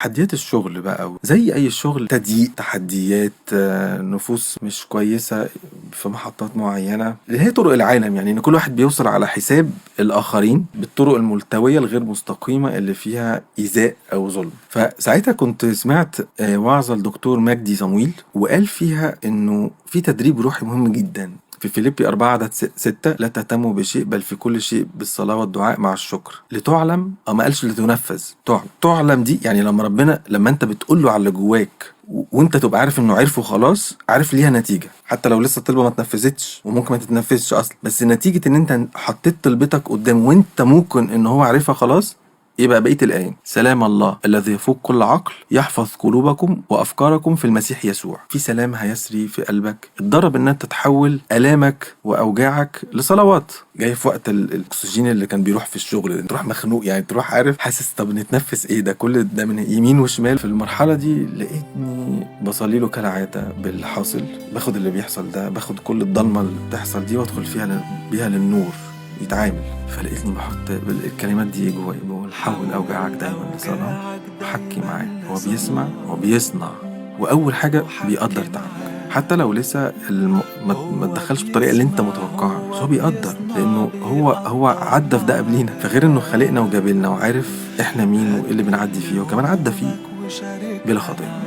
تحديات الشغل بقى زي أي شغل تضييق تحديات نفوس مش كويسة في محطات معينة اللي هي طرق العالم، يعني إن كل واحد بيوصل على حساب الآخرين بالطرق الملتوية الغير مستقيمة اللي فيها إيذاء أو ظلم. فساعتها كنت سمعت وعظة الدكتور مجدي صمويل، وقال فيها إنه في تدريب روحي مهم جدا في فيليبي 4:6: لا تهتموا بشيء بل في كل شيء بالصلاة والدعاء مع الشكر لتعلم. ما قالش لتنفذ، تعلم دي يعني لما انت بتقول له على اللي جواك وانت تبقى عارف انه عرفه خلاص، عارف ليها نتيجة حتى لو لسه الطلبة ما اتنفذتش وممكن ما تتنفذش اصلا، بس نتيجة ان انت حطيت طلبتك قدام وانت ممكن ان هو عارفها خلاص. يبقى بقية الآية: سلام الله الذي يفوق كل عقل يحفظ قلوبكم وأفكاركم في المسيح يسوع. في سلام هيسري في قلبك. اتدرب ان انت تحول آلامك وأوجاعك لصلوات. جاي في وقت الأكسجين اللي كان بيروح في الشغل تروح مخنوق، يعني تروح عارف حاسس طب نتنفس ايه ده كل ده من يمين وشمال. في المرحلة دي لقيتني بصلي له كالعادة بالحاصل، باخد اللي بيحصل ده، باخد كل الضلمة اللي بتحصل دي وادخل بيها للنور يتعامل. فلقيتني بحط الكلمات دي جواي، بقول: حول أوجاعك دايما لصلاة وحكي معاه. هو بيسمع وبيصنع، وأول حاجة بيقدر تعبك حتى لو لسه ما تدخلش بالطريقة اللي انت متوقعها، بس هو بيقدر لأنه هو عدى في ده قبلينا. فغير انه خلقنا وجابلنا وعارف احنا مين وايه اللي بنعدي فيه، وكمان عدى فيه بلا خطية.